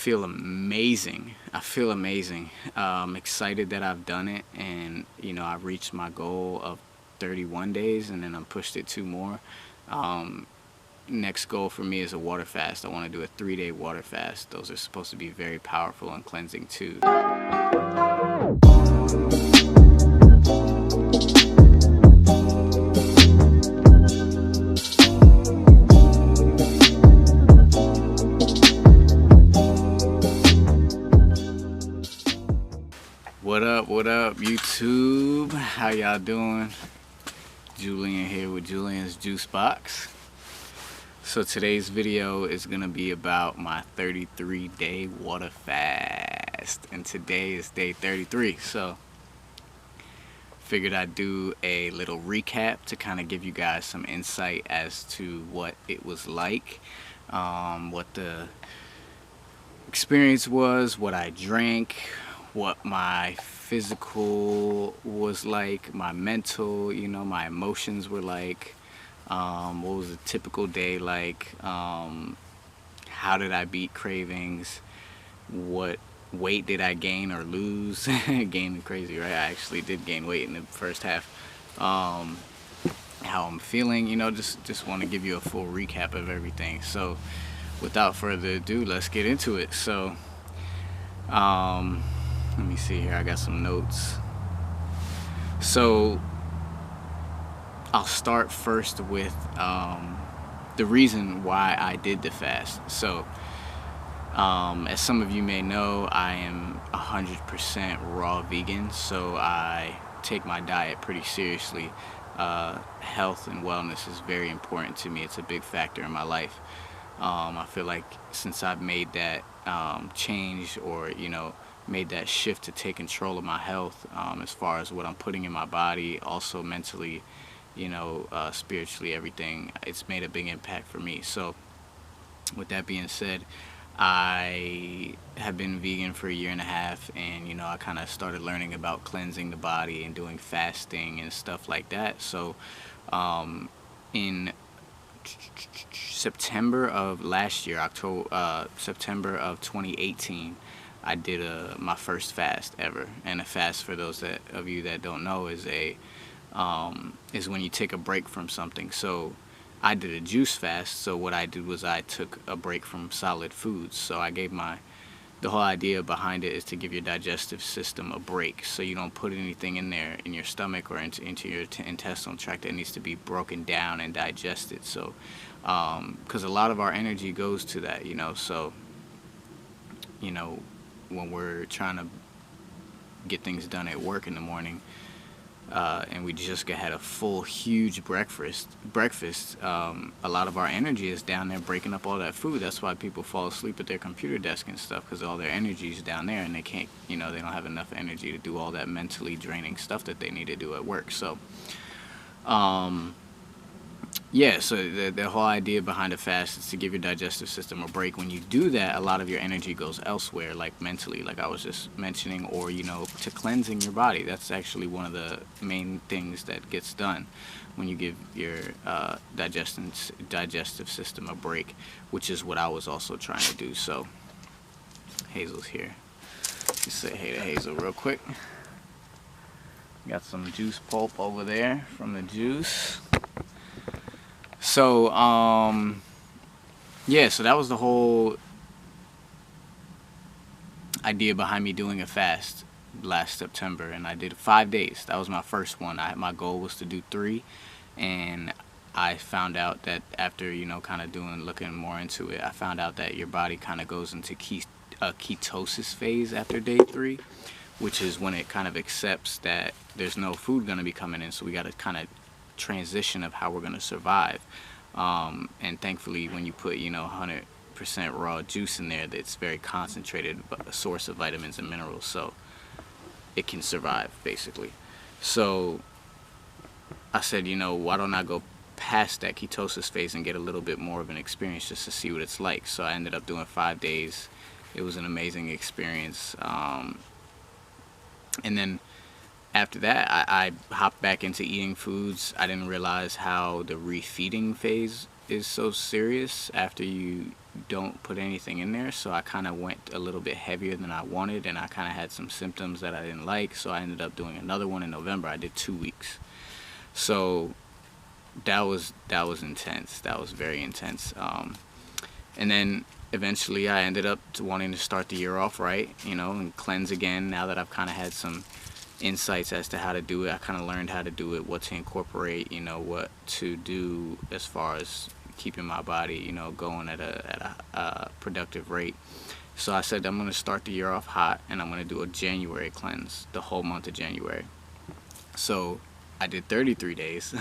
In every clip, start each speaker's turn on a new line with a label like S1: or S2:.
S1: feel amazing. I feel amazing. I'm excited that I've done it, and I've reached my goal of 31 days, and then I'm pushed it 2 more. Um, Next goal for me is a water fast. I want to do a 3-day water fast. Those are supposed to be very powerful and cleansing too. What up, YouTube? How y'all doing? Julian here with Julian's Juicebox. So today's video is gonna be about my 33-day water fast, and today is day 33. So figured I'd do a little recap to kind of give you guys some insight as to what it was like, what the experience was, what I drank, what my physical was like, my mental, my emotions were like, what was a typical day like, how did I beat cravings, what weight did I gain or lose. Gaining crazy, right? I actually did gain weight in the first half. How I'm feeling, just want to give you a full recap of everything. So without further ado, let's get into it. So let me see here, I got some notes. So I'll start first with the reason why I did the fast. So as some of you may know, I am 100% raw vegan, so I take my diet pretty seriously. Health and wellness is very important to me. It's a big factor in my life. I feel like since I've made that change, or made that shift to take control of my health, as far as what I'm putting in my body, also mentally, spiritually, everything, it's made a big impact for me. So with that being said, I have been vegan for 1.5 years, and I kind of started learning about cleansing the body and doing fasting and stuff like that. So in September of last year, September of 2018, I did my first fast ever. And a fast, for those of you that don't know, is when you take a break from something. So I did a juice fast. So what I did was I took a break from solid foods. So I gave the whole idea behind it is to give your digestive system a break, so you don't put anything in there, in your stomach or into your intestinal tract, that needs to be broken down and digested. So because a lot of our energy goes to that, so when we're trying to get things done at work in the morning, and we just had a full huge breakfast, a lot of our energy is down there breaking up all that food. That's why people fall asleep at their computer desk and stuff, because all their energy is down there, and they can't, they don't have enough energy to do all that mentally draining stuff that they need to do at work. So yeah, so the whole idea behind a fast is to give your digestive system a break. When you do that, a lot of your energy goes elsewhere, like mentally, like I was just mentioning, or to cleansing your body. That's actually one of the main things that gets done when you give your digestive system a break, which is what I was also trying to do. So Hazel's here. Just say hey to Hazel real quick. Got some juice pulp over there from the juice. So yeah, so that was the whole idea behind me doing a fast last September, and I did 5 days. That was my first one. My goal was to do 3, and I found out that after kind of looking more into it, I found out that your body kind of goes into a ketosis phase after day 3, which is when it kind of accepts that there's no food going to be coming in, so we got to kind of transition of how we're going to survive. And thankfully, when you put 100% raw juice in there, that's very concentrated, a source of vitamins and minerals, so it can survive basically. So I said, why don't I go past that ketosis phase and get a little bit more of an experience, just to see what it's like. So I ended up doing 5 days. It was an amazing experience. And then after that, I hopped back into eating foods. I didn't realize how the refeeding phase is so serious after you don't put anything in there. So I kind of went a little bit heavier than I wanted, and I kind of had some symptoms that I didn't like, so I ended up doing another one in November. I did 2 weeks. So that was intense. That was very intense. And then eventually I ended up wanting to start the year off right, you know, and cleanse again. Now that I've kind of had some insights as to how to do it, I kind of learned how to do it, what to incorporate, you know, what to do as far as keeping my body, you know, going at a productive rate. So I said I'm going to start the year off hot, and I'm going to do a January cleanse, the whole month of January. So I did 33 days,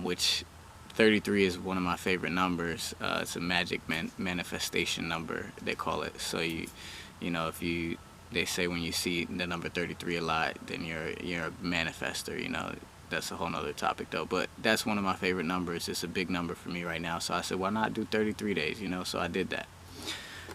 S1: which 33 is one of my favorite numbers. It's a magic manifestation number, they call it. So you know, they say when you see the number 33 a lot, then you're a manifester. You know, that's a whole nother topic though. But that's one of my favorite numbers. It's a big number for me right now. So I said, why not do 33 days? You know, so I did that.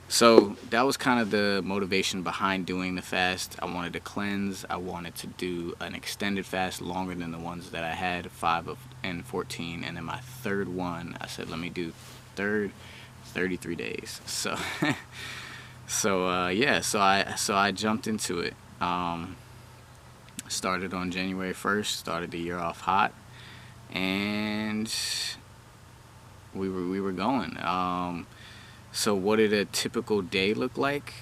S1: So that was kind of the motivation behind doing the fast. I wanted to cleanse. I wanted to do an extended fast, longer than the ones that I had, 5 and 14. And then my third one, I said, let me do 33 days. So yeah, so I jumped into it. Started on January 1st, started the year off hot, and we were going. So what did a typical day look like?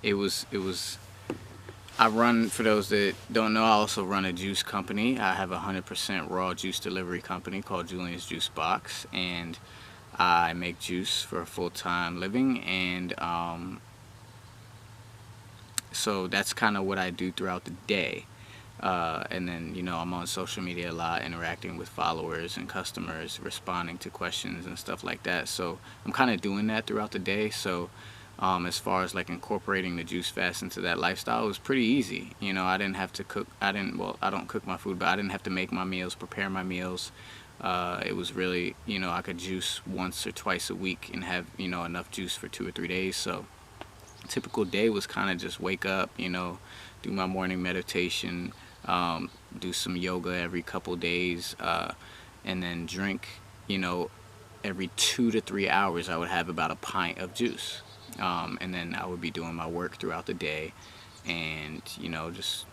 S1: It was I run, for those that don't know, I also run a juice company. I have a 100% raw juice delivery company called Julian's Juicebox, and I make juice for a full-time living. And so that's kind of what I do throughout the day. And then, you know, I'm on social media a lot, interacting with followers and customers, responding to questions and stuff like that. So I'm kind of doing that throughout the day. So as far as like incorporating the juice fast into that lifestyle, it was pretty easy. You know, I didn't have to cook. I don't cook my food, but I didn't have to make my meals, prepare my meals. It was really, you know, I could juice once or twice a week and have, you know, enough juice for 2 or 3 days. So typical day was kind of just wake up, you know, do my morning meditation, do some yoga every couple days, and then drink, you know, every 2 to 3 hours I would have about a pint of juice. And then I would be doing my work throughout the day, and, you know, just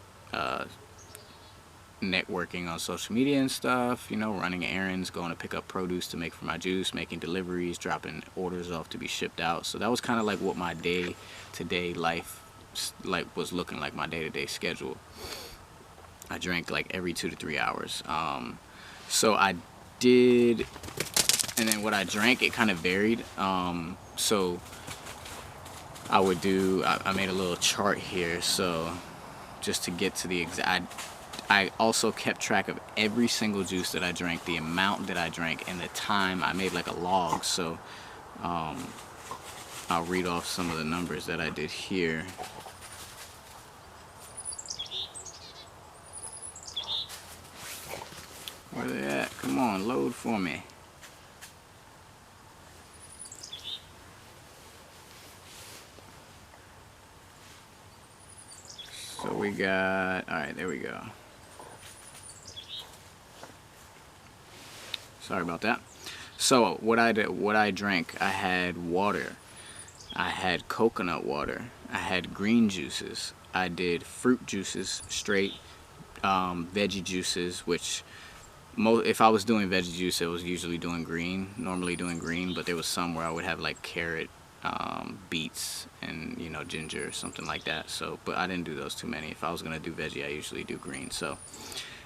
S1: networking on social media and stuff, you know, running errands, going to pick up produce to make for my juice, making deliveries, dropping orders off to be shipped out. So that was kind of like what my day-to-day life was looking like, my day-to-day schedule. I drank like every 2 to 3 hours. So I did, and then what I drank, it kind of varied. So I would do, I made a little chart here, so just to get to the exact, I also kept track of every single juice that I drank, the amount that I drank, and the time. I made like a log. So I'll read off some of the numbers that I did here. Where they at? Come on, load for me. So we got, all right, there we go. Sorry about that. So what I drank, I had water, I had coconut water, I had green juices, I did fruit juices straight, veggie juices, which if I was doing veggie juice, it was usually normally doing green, but there was some where I would have like carrot, beets, and, you know, ginger or something like that. So, but I didn't do those too many. If I was gonna do veggie, I usually do green. So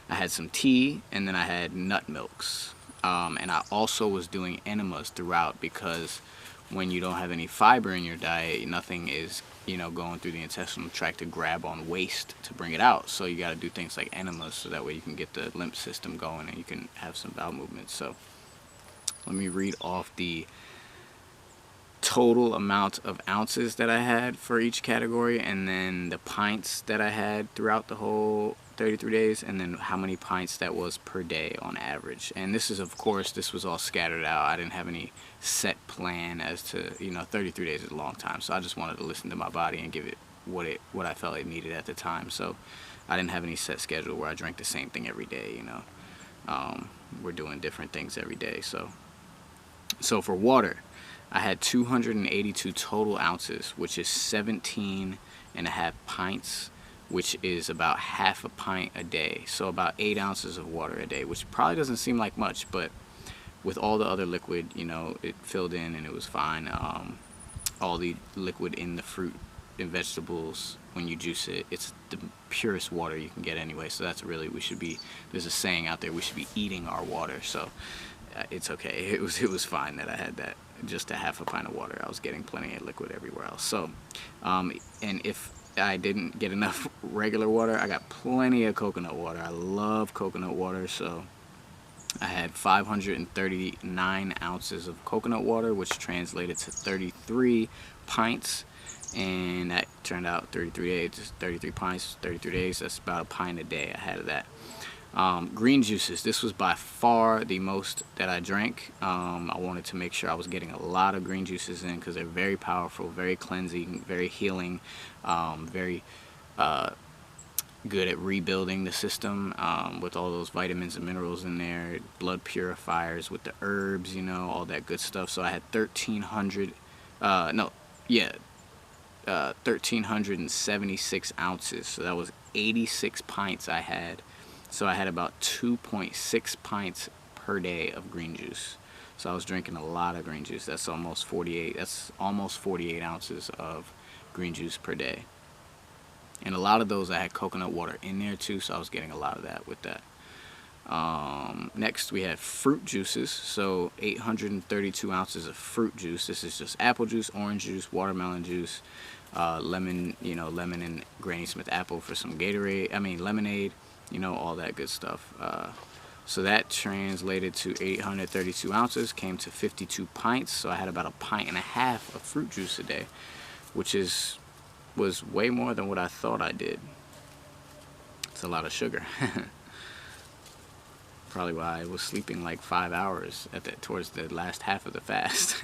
S1: I had some tea, and then I had nut milks. And I also was doing enemas throughout, because when you don't have any fiber in your diet, nothing is, you know, going through the intestinal tract to grab on waste to bring it out. So you got to do things like enemas, so that way you can get the lymph system going and you can have some bowel movements. So let me read off the total amount of ounces that I had for each category, and then the pints that I had throughout the whole 33 days, and then how many pints that was per day on average. And this is, of course, this was all scattered out. I didn't have any set plan as to, you know, 33 days is a long time, so I just wanted to listen to my body and give it what I felt it needed at the time. So I didn't have any set schedule where I drank the same thing every day, you know. We're doing different things every day. So So for water, I had 282 total ounces, which is 17.5 pints, which is about half a pint a day. So about 8 ounces of water a day, which probably doesn't seem like much, but with all the other liquid, you know, it filled in and it was fine. All the liquid in the fruit and vegetables, when you juice it, it's the purest water you can get anyway. So that's really, there's a saying out there, we should be eating our water. So it's okay. It was fine that I had that, just a half a pint of water. I was getting plenty of liquid everywhere else. So and if I didn't get enough regular water, I got plenty of coconut water. I love coconut water. So I had 539 ounces of coconut water, which translated to 33 pints, and that turned out 33 days, 33 pints, 33 days. That's about a pint a day I had of that. Green juices, this was by far the most that I drank. I wanted to make sure I was getting a lot of green juices in because they're very powerful, very cleansing, very healing, very good at rebuilding the system, with all those vitamins and minerals in there, blood purifiers with the herbs, you know, all that good stuff. So I had 1,376 ounces. So that was 86 pints I had. So I had about 2.6 pints per day of green juice. So I was drinking a lot of green juice. That's almost 48 ounces of green juice per day. And a lot of those I had coconut water in there too, so I was getting a lot of that with that. Next we had fruit juices. So 832 ounces of fruit juice. This is just apple juice, orange juice, watermelon juice, lemon, you know, lemon and Granny Smith apple for some lemonade, you know, all that good stuff. So that translated to 832 ounces, came to 52 pints. So I had about a pint and a half of fruit juice a day, which was way more than what I thought I did. It's a lot of sugar. Probably why I was sleeping like 5 hours towards the last half of the fast.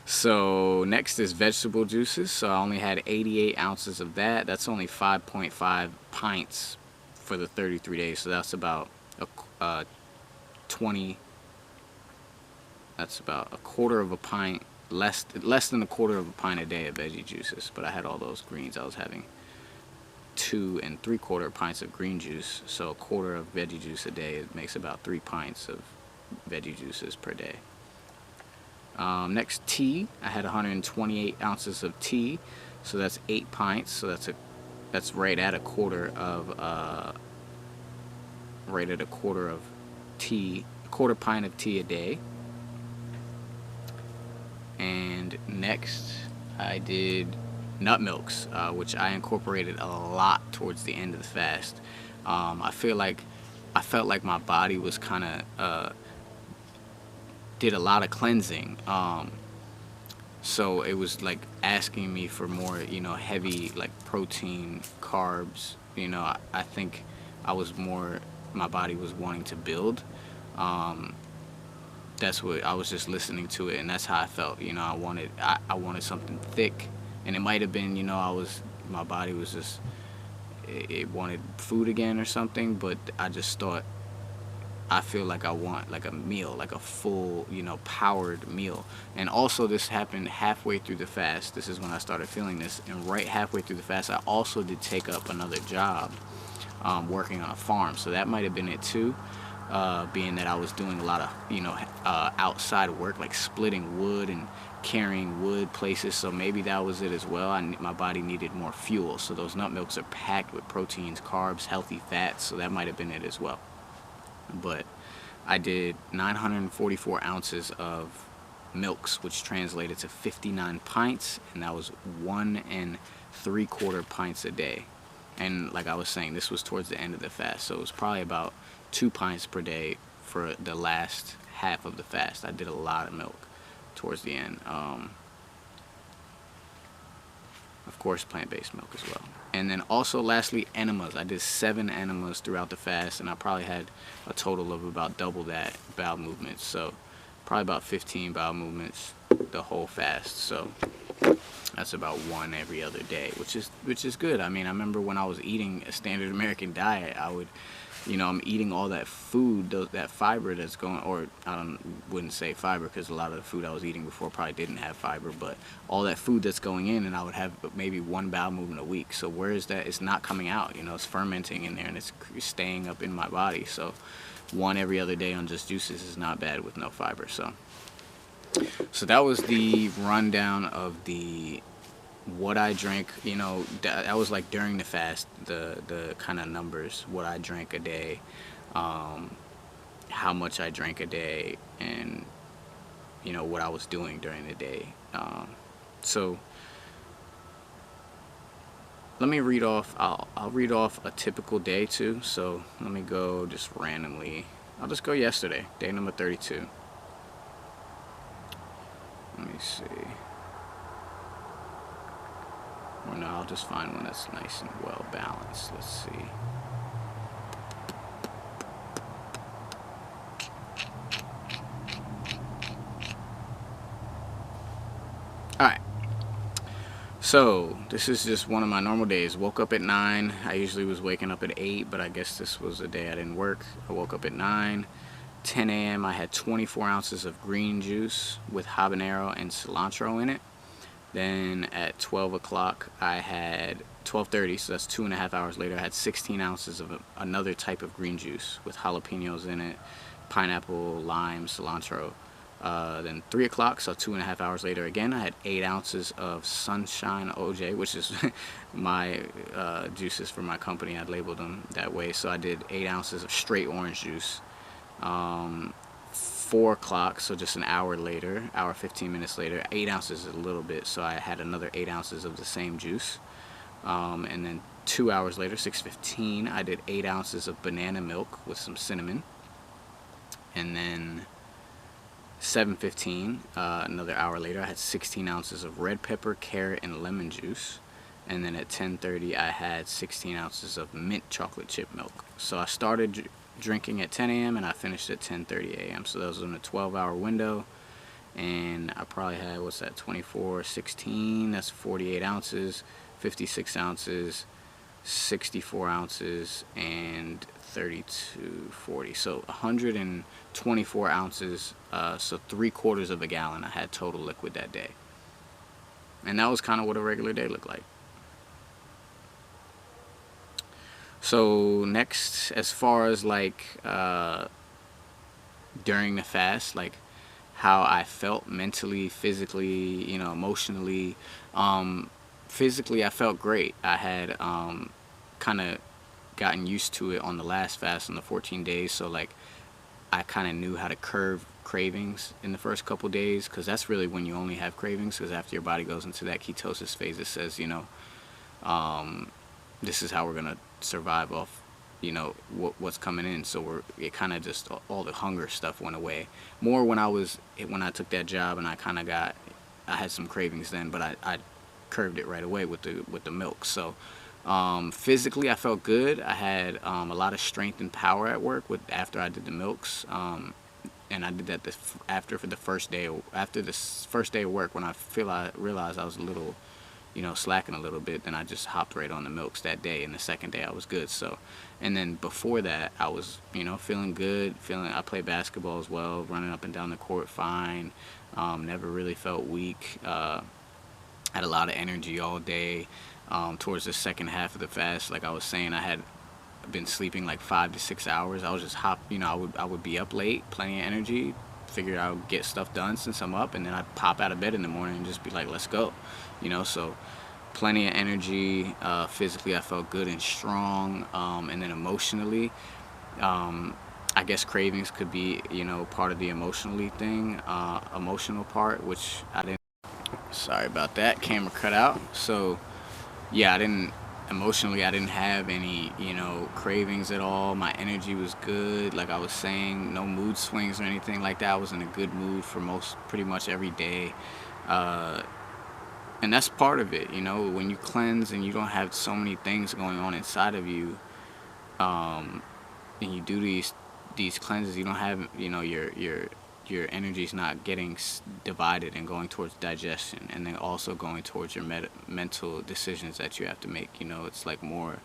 S1: So next is vegetable juices. So I only had 88 ounces of that. That's only 5.5 pints for the 33 days. So that's about that's about a quarter of a pint, less than a quarter of a pint a day of veggie juices. But I had all those greens. I was having 2 3/4 pints of green juice, so a quarter of veggie juice a day. It makes about 3 pints of veggie juices per day. Next, tea. I had 128 ounces of tea, so that's 8 pints. So that's right at a quarter of tea, a quarter pint of tea a day. And next, I did nut milks, which I incorporated a lot towards the end of the fast. I felt like my body was kind of did a lot of cleansing, so it was like asking me for more, you know, heavy like protein, carbs. You know, I think my body was wanting to build. That's what I was just listening to it, and that's how I felt. You know, I wanted something thick, and it might have been, you know, my body was just, it wanted food again or something, but I just thought, I feel like I want like a meal, like a full, you know, powered meal. And also this happened halfway through the fast. This is when I started feeling this, and right halfway through the fast I also did take up another job, working on a farm. So that might have been it too. Being that I was doing a lot of, you know, outside work, like splitting wood and carrying wood places, so maybe that was it as well. My body needed more fuel, so those nut milks are packed with proteins, carbs, healthy fats, so that might have been it as well. But I did 944 ounces of milks, which translated to 59 pints, and that was 1 3/4 pints a day. And like I was saying, this was towards the end of the fast, so it was probably about 2 pints per day for the last half of the fast. I did a lot of milk towards the end. Of course, plant-based milk as well. And then also lastly, enemas. I did 7 enemas throughout the fast, and I probably had a total of about double that bowel movements. So probably about 15 bowel movements the whole fast. So that's about 1 every other day, which is good. I mean, I remember when I was eating a standard American diet, I would I'm eating all that food, that fiber that's going, or wouldn't say fiber because a lot of the food I was eating before probably didn't have fiber, but all that food that's going in, and I would have maybe one bowel movement a week. So where is that? It's not coming out, it's fermenting in there and it's staying up in my body. So one every other day on just juices is not bad with no fiber. So that was the rundown of what I drank. That was like during the fast, the kind of numbers, what I drank a day, how much I drank a day, and what I was doing during the day. So let me read off, I'll read off a typical day too. So let me go just randomly. I'll just go yesterday, day number 32. Let me see. Or no, I'll just find one that's nice and well balanced. Let's see. Alright. So, this is just one of my normal days. Woke up at 9. I usually was waking up at 8, but I guess this was a day I didn't work. I woke up at 9. 10 a.m. I had 24 ounces of green juice with habanero and cilantro in it. Then at 12 o'clock I had 12:30, so that's 2.5 hours later, I had 16 ounces of another type of green juice with jalapenos in it, pineapple, lime, cilantro. Then 3 o'clock, so 2.5 hours later again, I had 8 ounces of Sunshine OJ, which is my juices for my company. I labeled them that way. So I did 8 ounces of straight orange juice. 4 o'clock, so just an hour later, 15 minutes later, 8 ounces is a little bit, so I had another 8 ounces of the same juice. And then 2 hours later, 6:15, I did 8 ounces of banana milk with some cinnamon. And then 7:15, another hour later, I had 16 ounces of red pepper, carrot, and lemon juice. And then at 10:30, I had 16 ounces of mint chocolate chip milk. So I started drinking at 10 a.m. and I finished at 10:30 a.m. So that was in a 12-hour window, and I probably had, what's that, 24, 16, that's 48 ounces, 56 ounces, 64 ounces, and 32, 40. So 124 ounces, so 3/4 of a gallon I had total liquid that day. And that was kind of what a regular day looked like. So next, as far as like during the fast, like how I felt mentally, physically, emotionally. Physically, I felt great. I had kind of gotten used to it on the last fast on the 14 days, so like I kind of knew how to curb cravings in the first couple days, because that's really when you only have cravings, because after your body goes into that ketosis phase, it says, this is how we're gonna survive off, what's coming in. So it kind of just, all the hunger stuff went away. More when I took that job, and I had some cravings then, but I curbed it right away with the milk. So physically I felt good. I had a lot of strength and power at work after I did the milks, and I did that after the first day of work, when I realized I was a little slacking a little bit. Then I just hopped right on the milks that day, and the second day I was good. So, and then before that I was feeling good, I played basketball as well, running up and down the court fine, never really felt weak, had a lot of energy all day. Towards the second half of the fast, like I was saying, I had been sleeping like 5 to 6 hours. I was just I would be up late, plenty of energy, figured I would get stuff done since I'm up, and then I'd pop out of bed in the morning and just be like, let's go, so plenty of energy. Physically I felt good and strong, and then emotionally, I guess cravings could be part of the emotional part, which I didn't. Sorry about that, camera cut out. So yeah, I didn't have any cravings at all. My energy was good, like I was saying, no mood swings or anything like that. I was in a good mood for pretty much every day, and that's part of it. When you cleanse and you don't have so many things going on inside of you, and you do these cleanses, you don't have your energy's not getting divided and going towards digestion, and then also going towards your mental decisions that you have to make. It's like more,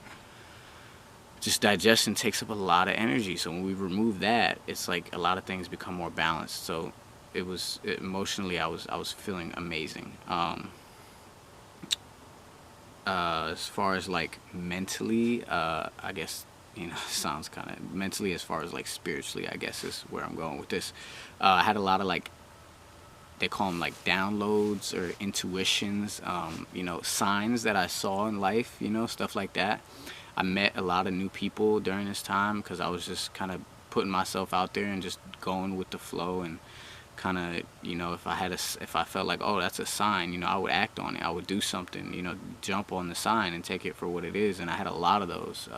S1: just digestion takes up a lot of energy. So when we remove that, it's like a lot of things become more balanced. So emotionally, I was feeling amazing. As far as like mentally, I guess, sounds kind of mentally, as far as like spiritually, I guess is where I'm going with this. I had a lot of like, they call them like downloads or intuitions, signs that I saw in life, stuff like that. I met a lot of new people during this time because I was just kind of putting myself out there and just going with the flow, and kind of, if I felt like, oh, that's a sign, I would act on it. I would do something, jump on the sign and take it for what it is. And I had a lot of those.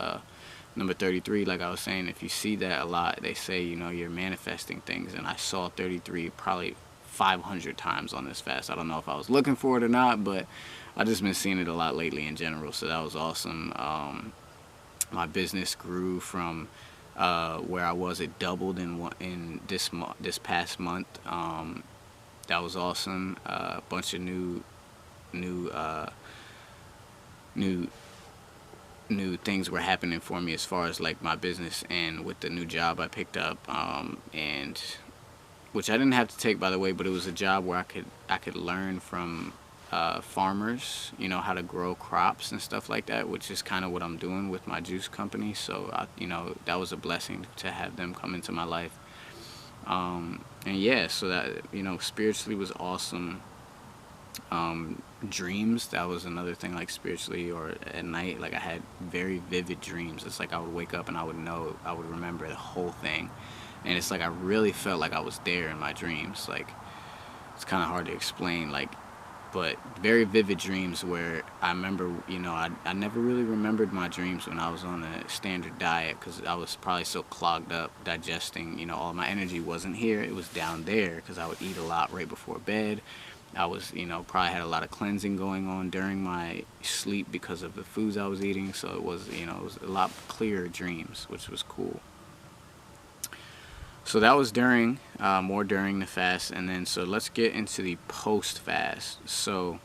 S1: Number 33, like I was saying, if you see that a lot, they say, you're manifesting things. And I saw 33 probably 500 times on this fast. I don't know if I was looking for it or not, but I just been seeing it a lot lately in general. So that was awesome. My business grew from where I was, it doubled in this past month. That was awesome. A bunch of new things were happening for me as far as like my business, and with the new job I picked up, and which I didn't have to take, by the way, but it was a job where I could learn from farmers, how to grow crops and stuff like that, which is kind of what I'm doing with my juice company. So that was a blessing to have them come into my life. And yeah, so that, spiritually was awesome. Dreams, that was another thing, like spiritually, or at night, like I had very vivid dreams. It's like I would wake up and I would remember the whole thing, and it's like I really felt like I was there in my dreams. Like, it's kind of hard to explain, like, but very vivid dreams where I remember, I never really remembered my dreams when I was on a standard diet, because I was probably so clogged up digesting, all my energy wasn't here, it was down there, because I would eat a lot right before bed. I was, probably had a lot of cleansing going on during my sleep because of the foods I was eating. So it was, it was a lot clearer dreams, which was cool. So that was more during the fast. And then, so let's get into the post-fast. So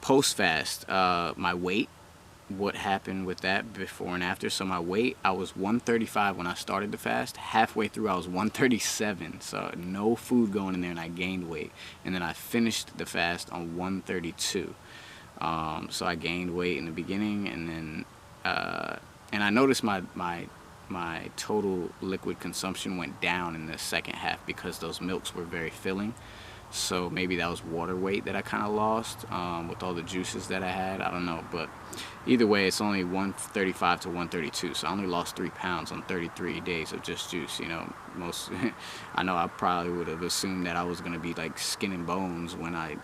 S1: post-fast, my weight, what happened with that before and after. So my weight, I was 135 when I started the fast. Halfway through, I was 137. So no food going in there, and I gained weight. And then I finished the fast on 132. So I gained weight in the beginning, and then and I noticed my total liquid consumption went down in the second half because those milks were very filling. So maybe that was water weight that I kind of lost with all the juices that I had. I don't know, but either way, it's only 135 to 132. So I only lost 3 pounds on 33 days of just juice. I know I probably would have assumed that I was gonna be like skin and bones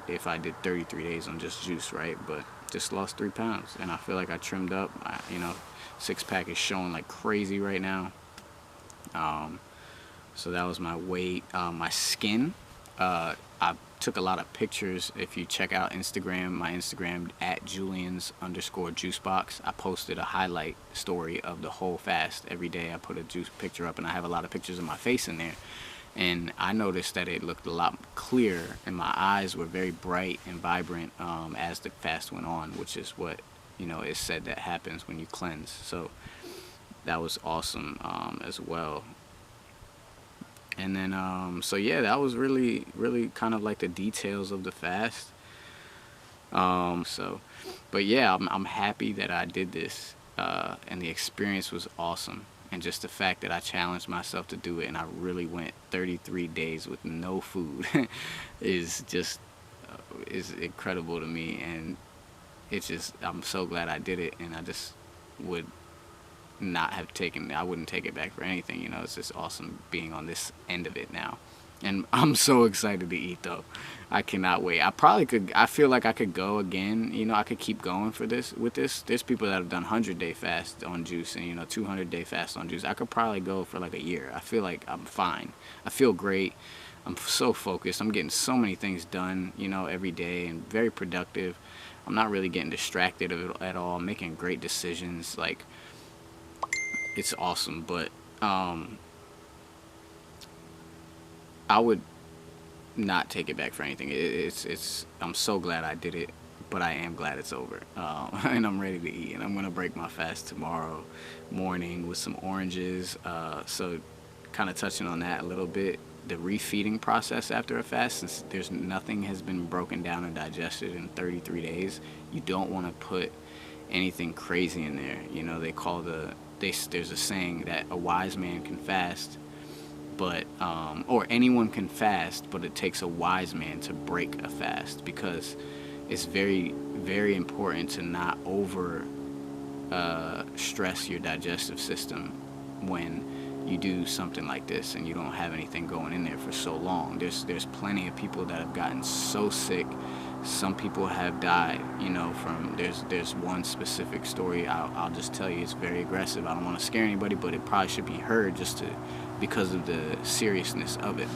S1: if I did 33 days on just juice, right? But just lost 3 pounds, and I feel like I trimmed up. Six-pack is showing like crazy right now. So that was my weight. My skin. I took a lot of pictures. If you check out Instagram, my Instagram at Julians_Juicebox, I posted a highlight story of the whole fast. Every day I put a juice picture up, and I have a lot of pictures of my face in there. And I noticed that it looked a lot clearer, and my eyes were very bright and vibrant as the fast went on, which is what, it's said that happens when you cleanse. So that was awesome as well. And then, so yeah, that was really, really kind of like the details of the fast. But yeah, I'm happy that I did this, and the experience was awesome. And just the fact that I challenged myself to do it, and I really went 33 days with no food is incredible to me. And I'm so glad I did it, and I just would not have I wouldn't take it back for anything. It's just awesome being on this end of it now, and I'm so excited to eat, though. I cannot wait. I feel like I could go again. I could keep going with this. There's people that have done 100-day fast on juice, and 200-day fast on juice. I could probably go for like a year. I feel like I'm fine. I feel great. I'm so focused. I'm getting so many things done, every day, and very productive. I'm not really getting distracted at all. I'm making great decisions. Like, it's awesome. But I would not take it back for anything. I'm so glad I did it. but I am glad it's over. And I'm ready to eat. And I'm gonna break my fast tomorrow morning with some oranges. So kind of touching on that a little bit, the refeeding process after a fast, since there's nothing has been broken down and digested in 33 days, you don't want to put anything crazy in there. You know, they call there's a saying that a wise man can fast, but or anyone can fast, but it takes a wise man to break a fast, because it's very, very important to not over stress your digestive system when you do something like this and you don't have anything going in there for so long. There's plenty of people that have gotten so sick. Some people have died, you know, from there's one specific story I'll just tell you. It's very aggressive. I don't want to scare anybody, but it probably should be heard because of the seriousness of it.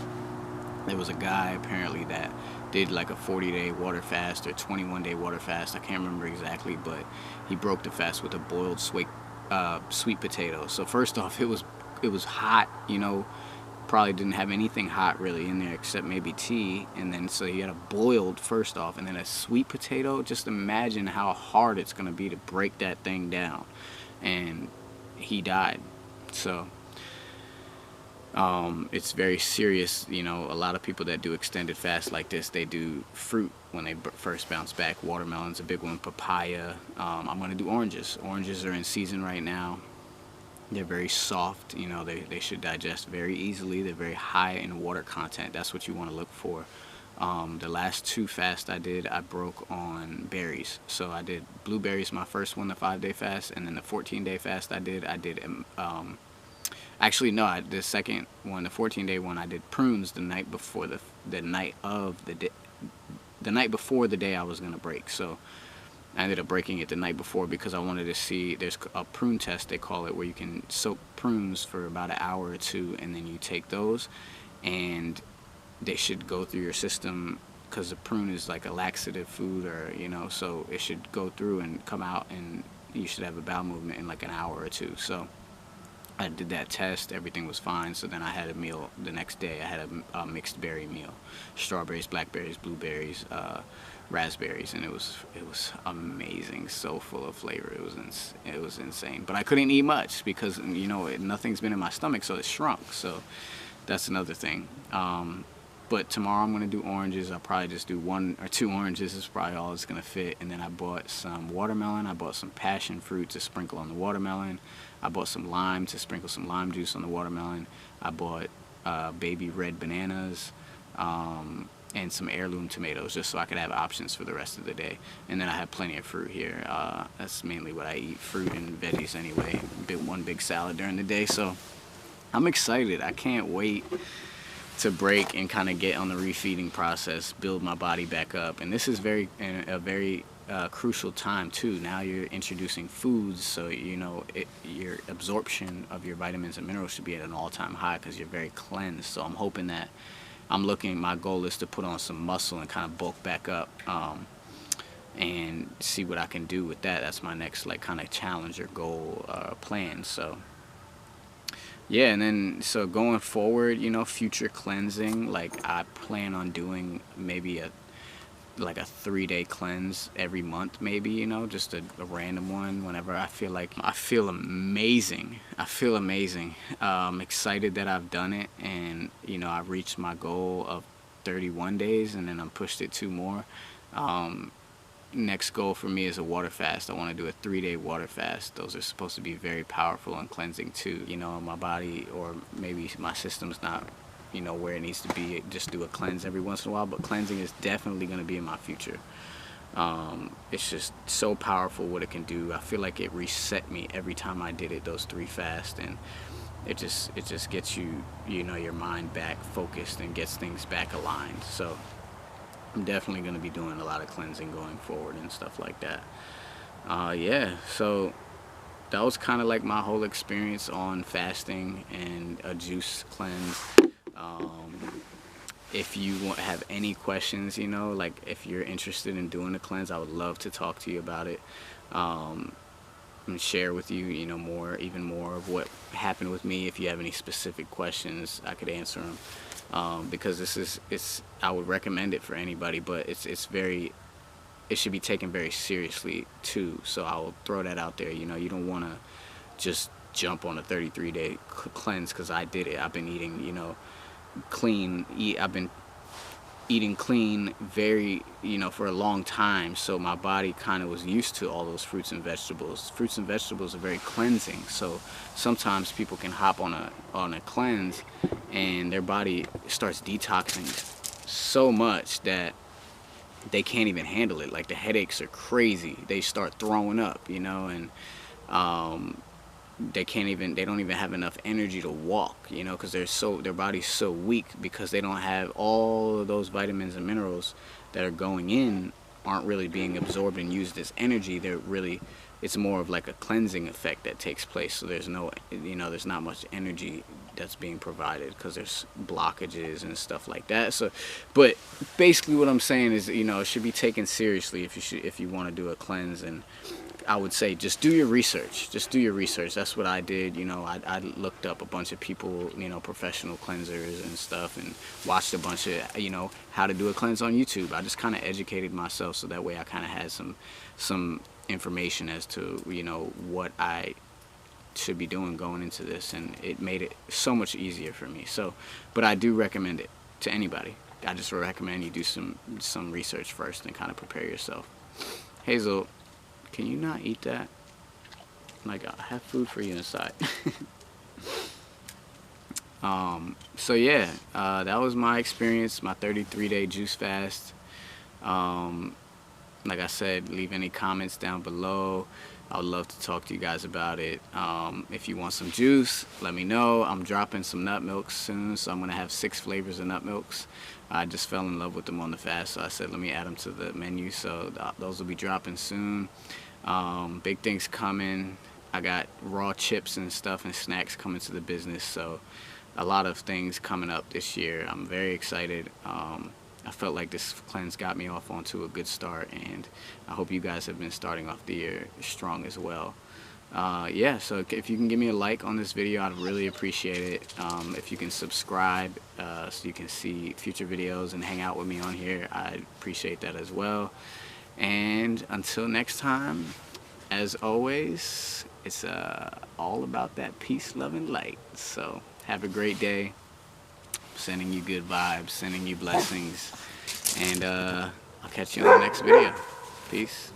S1: There was a guy apparently that did like a 40-day water fast or 21-day water fast. I can't remember exactly, but he broke the fast with a boiled sweet potato. So first off, it was hot, you know, probably didn't have anything hot really in there except maybe tea. And then so he had a boiled first off, and then a sweet potato. Just imagine how hard it's going to be to break that thing down. And he died. So it's very serious. You know, a lot of people that do extended fasts like this, they do fruit when they first bounce back. Watermelon's a big one, papaya. I'm going to do oranges. Oranges are in season right now. They're very soft, you know, they should digest very easily. They're very high in water content. That's what you want to look for. The last 2 fasts I did, I broke on berries. So I did blueberries my first one, the 5-day fast, and then the 14-day fast I did actually no, the second one, the 14-day one, I did prunes the night before the night before the day I was gonna break. So I ended up breaking it the night before because I wanted to see, there's a prune test, they call it, where you can soak prunes for about an hour or 2, and then you take those, and they should go through your system, because the prune is like a laxative food, or, you know, so it should go through and come out, and you should have a bowel movement in like an hour or 2. So I did that test, everything was fine. So then I had a meal the next day. I had a mixed berry meal, strawberries, blackberries, blueberries, raspberries, and it was amazing, so full of flavor. It was insane. But I couldn't eat much because, you know, nothing's been in my stomach, so it shrunk. So that's another thing. But tomorrow I'm going to do oranges. I'll probably just do 1 or 2 oranges. Is probably all it's going to fit. And then I bought some watermelon. I bought some passion fruit to sprinkle on the watermelon. I bought some lime to sprinkle some lime juice on the watermelon. I bought baby red bananas and some heirloom tomatoes, just so I could have options for the rest of the day. And then I have plenty of fruit here. That's mainly what I eat, fruit and veggies anyway. One big salad during the day. So I'm excited. I can't wait to break and kind of get on the refeeding process, build my body back up. And this is a very crucial time too. Now you're introducing foods, so you know your absorption of your vitamins and minerals should be at an all-time high because you're very cleansed. So I'm hoping that my goal is to put on some muscle and kind of bulk back up, and see what I can do with that. That's my next like kind of challenge or goal plan. So yeah, and then so going forward, you know, future cleansing, like I plan on doing maybe a 3-day cleanse every month, maybe, you know, just a random one whenever I feel like I feel amazing. I'm excited that I've done it, and you know, I've reached my goal of 31 days, and then I'm pushed it 2 more. Next goal for me is a water fast. I want to do a 3-day water fast. Those are supposed to be very powerful and cleansing too. You know, my body, or maybe my system's not, you know, where it needs to be. Just do a cleanse every once in a while, but cleansing is definitely going to be in my future. It's just so powerful what it can do. I feel like it reset me every time I did it, those 3 fasts, and it just gets you, you know, your mind back focused and gets things back aligned. So I'm definitely going to be doing a lot of cleansing going forward and stuff like that. Yeah, so that was kind of like my whole experience on fasting and a juice cleanse. If you have any questions, you know, like if you're interested in doing a cleanse, I would love to talk to you about it, and share with you, you know, even more of what happened with me. If you have any specific questions, I could answer them, because I would recommend it for anybody, but it's very it should be taken very seriously too. So I will throw that out there. You know, you don't want to just jump on a 33-day cleanse, because I did it. I've been eating, you know, clean. I've been eating clean very, you know, for a long time, so my body kind of was used to all those fruits and vegetables. Fruits and vegetables are very cleansing, so sometimes people can hop on a cleanse and their body starts detoxing so much that they can't even handle it. Like, the headaches are crazy, they start throwing up, you know, and they don't even have enough energy to walk, you know, because their body's so weak, because they don't have all of those vitamins and minerals that are going in, aren't really being absorbed and used as energy. It's more of like a cleansing effect that takes place. So there's no, you know, there's not much energy that's being provided, because there's blockages and stuff like that. So, but basically what I'm saying is, you know, it should be taken seriously if you want to do a cleanse. And I would say just do your research. Just do your research. That's what I did. You know, I looked up a bunch of people, you know, professional cleansers and stuff, and watched a bunch of, you know, how to do a cleanse on YouTube. I just kind of educated myself, so that way I kind of had some information as to, you know, what I should be doing going into this, and it made it so much easier for me. So, but I do recommend it to anybody. I just recommend you do some research first and kind of prepare yourself. Hazel, can you not eat that? Like, I have food for you inside. So yeah, that was my experience, my 33-day juice fast. Like I said, leave any comments down below. I would love to talk to you guys about it. If you want some juice, let me know. I'm dropping some nut milks soon, so I'm gonna have 6 flavors of nut milks. I just fell in love with them on the fast, so I said let me add them to the menu. So those will be dropping soon. Big things coming. I got raw chips and stuff and snacks coming to the business, so a lot of things coming up this year. I'm very excited. I felt like this cleanse got me off onto a good start, and I hope you guys have been starting off the year strong as well. Yeah, so if you can give me a like on this video, I'd really appreciate it. If you can subscribe so you can see future videos and hang out with me on here, I'd appreciate that as well. And until next time, as always, it's all about that peace, love, and light. So have a great day. Sending you good vibes, sending you blessings, and I'll catch you on the next video. Peace.